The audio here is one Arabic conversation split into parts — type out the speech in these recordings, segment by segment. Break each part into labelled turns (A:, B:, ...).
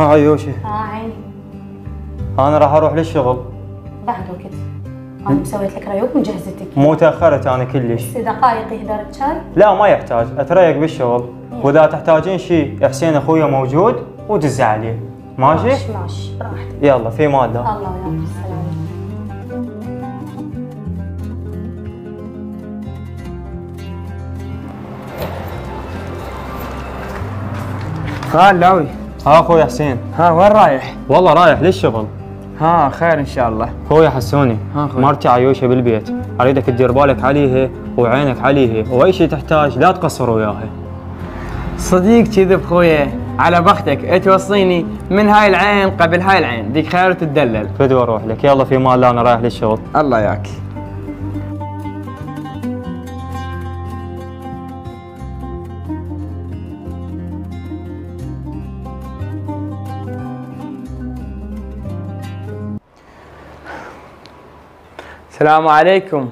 A: عيوشي.
B: عيني.
A: انا راح اروح للشغل.
B: بعد وقت. انا مسويت لك ريوق ومجهزتك.
A: مو تاخرت انا كلش.
B: بس دقائق يهدر الشاي؟
A: لا ما يحتاج، اتريق بالشغل. واذا تحتاجين شيء حسين اخويا موجود ودز عليه. ماشي؟
B: ماشي براحتك.
A: يلا في مال الله.
B: الله وياك السلام.
C: ها اللاوي.
A: ها اخوي حسين.
C: ها وين رايح؟
A: والله رايح للشغل.
C: ها خير ان شاء الله.
A: اخوي حسوني.
C: ها اخوي.
A: مرتي عيوشه بالبيت، اريدك تدير بالك عليها وعينك عليها، واي شيء تحتاج لا تقصر وياها.
C: صديق كذب خويا، على بختك توصيني من هاي العين قبل هاي العين، ديك خير تدلل.
A: فدوى اروح لك، يلا في مال الله انا رايح للشغل.
C: الله ياك. السلام عليكم.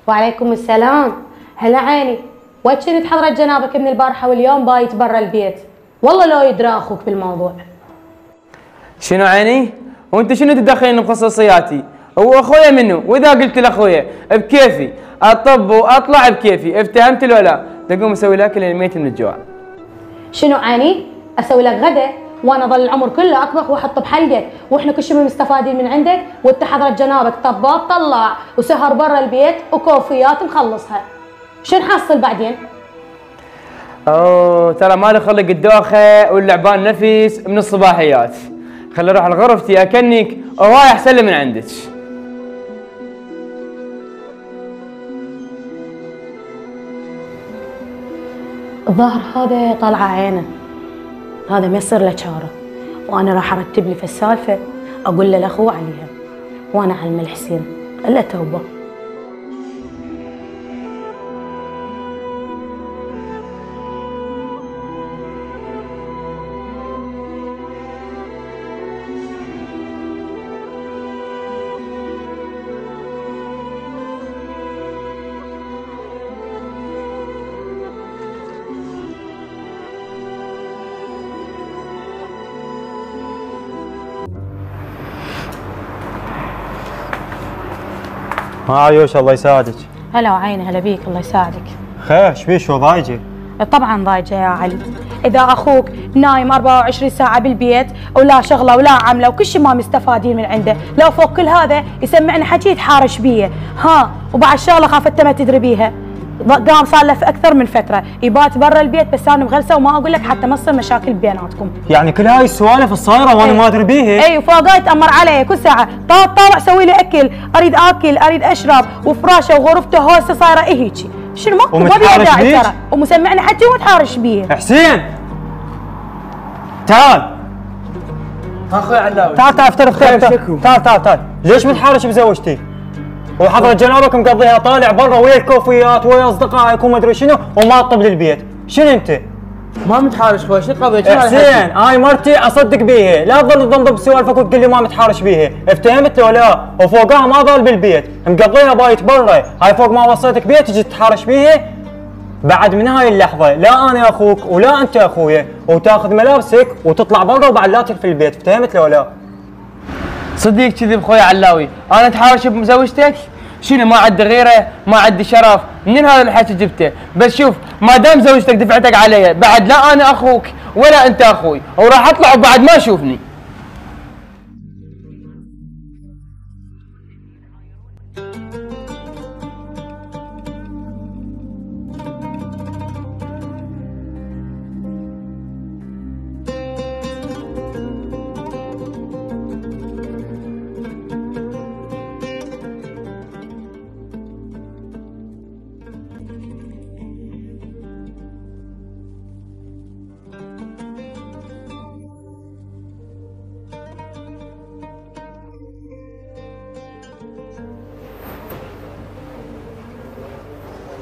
B: وعليكم السلام. هلا عيني، وين كنت حضرة جنابك من البارحة واليوم بايت برا البيت؟ والله لو يدرى اخوك بالموضوع.
C: شنو عيني؟ وانت شنو تدخلين بخصوصياتي؟ هو اخويا منو؟ واذا قلت لاخويا بكيفي اطب واطلع بكيفي، افتهمت لو لا؟ تقوم اسوي لك اللي ميت من الجوع.
B: شنو عيني؟ اسوي لك غدا وانا ظل العمر كله اطبخ واحط بحلقك، واحنا كل شيء مستفادين من عندك، وانت حضرة جنابك طباب طلع وسهر برا البيت وكوفيات مخلصها. شنو حصل بعدين؟
C: اوه ترى مالي خلق الدوخه واللعبان نفس من الصباحيات. خلي اروح لغرفتي اكنك هواي احسن لي من عندك.
B: الظاهر هذا طلع عينه، هذا ما يصير له شاره، وانا راح ارتب لي في السالفه اقول له لاخوه عليها، وانا علم الحسين الا توبه.
A: ها عيوش الله يساعدك.
B: هلا وعيني، هلا بيك، الله يساعدك.
A: خير شبيه شو ضايجه؟
B: طبعا ضايجه يا علي، اذا اخوك نايم 24 ساعه بالبيت ولا شغله ولا عمله وكل شيء ما مستفادين من عنده، لو فوق كل هذا يسمعنا حكي يتحارش بيه، ها وبعد شغله خافت ما تدري بيها. قام صار له في اكثر من فتره يبات برا البيت، بس انا مغلسه وما اقول لك حتى ما تصير مشاكل بيناتكم.
A: يعني كل هاي السوالف الصايره وانا ما ادري بيها؟
B: اي وفوقها يتامر علي كل ساعه، طالع سوي لي اكل، اريد اكل، اريد اشرب، وفراشه وغرفته هوسه صايره هيجي. شنو ماكو ما بيها داعي ترى، ومسمعني حتى ومتحارش بيه.
A: حسين تعال.
C: اخوي علاوي
A: تعال تعال ليش متحارش بزوجتي؟ وحضرة جنابك مقضيها طالع برا ويا الكوفيات ويا اصدقائك وما ادري شنو وما تطب للبيت، شنو انت؟
C: ما متحارش خويا، شو القضيه؟
A: حسين هاي مرتي اصدق بيها، لا تظل تضمضم بسوالفك وتقول لي ما متحارش بيها، افتهمت لو لا؟ وفوقها ما ظل بالبيت، مقضيها بايت برا، هاي فوق ما وصيتك بيها تجي تتحارش بيها؟ بعد من هاي اللحظة لا انا اخوك ولا انت اخويا، وتاخذ ملابسك وتطلع برا وبعد لا تلف البيت، افتهمت لو لا؟
C: صديق كذب خويا علاوي، انا اتحارش بزوجتك؟ شنو ما عندي غيره؟ ما عندي شرف؟ منين هذا الحكي جبته؟ بس شوف ما دام زوجتك دفعتك علي، بعد لا انا اخوك ولا انت اخوي، وراح اطلع وبعد ما اشوفني.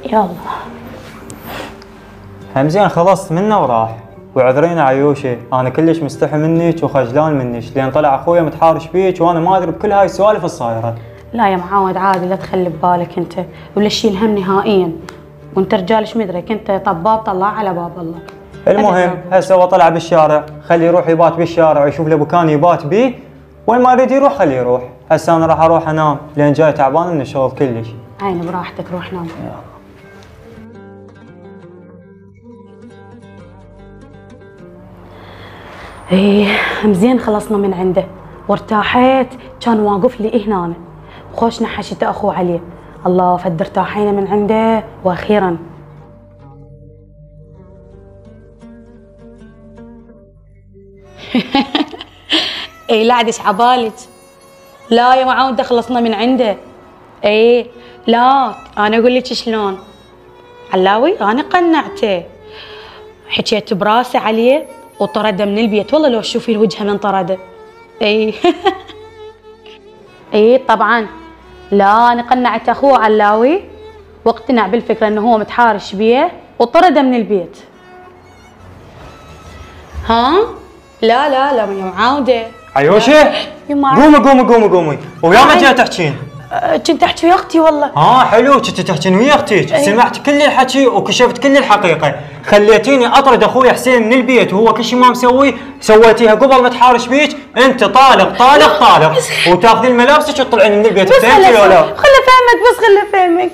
B: يلا
A: همزين خلصت منه وراح، وعذرينا عيوشي انا كلش مستحي منك وخجلان منك لان طلع اخويا متحارش بيك وانا ما ادري بكل هاي السوالف الصايره.
B: لا يا معاود عادي، لا تخلي ببالك انت ولا تشيل هم نهائيا، وانت رجال ايش مدرك، انت طباب طلع على باب الله.
A: المهم هسه هو طلع بالشارع، خليه يروح يبات بالشارع ويشوف له مكان يبات بيه، وين ما يريد يروح خليه يروح. هسه انا راح اروح انام لان جاي تعبان من الشغل كلش.
B: عيني براحتك، روح نام. ايه مزين خلصنا من عنده وارتاحت، كان واقف لي هنا وخوشنا حشته اخوه علي. الله فد ارتاحينا من عنده واخيرا. اي لا عدش عبالك. لا يا معاودة خلصنا من عنده. اي لا انا اقول لك شلون علاوي، انا قنعته حكيت براسه عليه وطرده من البيت. والله لو تشوفي الوجهه من طرده. اي اي طبعا. لا انا قنعت اخوه علاوي واقتنع بالفكره انه هو متحارش بيه وطرده من البيت. ها لا لا لا يا معاوده.
A: عيوشه قومي قومي قومي قومي، ويا ما جاي تحكين؟
B: كنت احكي ويا اختي والله.
A: حلو، كنت تحكين ويا اختك. سمعت كل الحكي وكشفت كل الحقيقه، خليتيني اطرد اخوي حسين من البيت وهو كل شيء ما مسوي سويتيها قبل ما تحارش بيك. انت طالق طالق طالق، وتاخذين ملابسك وتطلعين من البيت. فهمتي ولا لا؟
B: خلي فهمك بس خلي فهمك.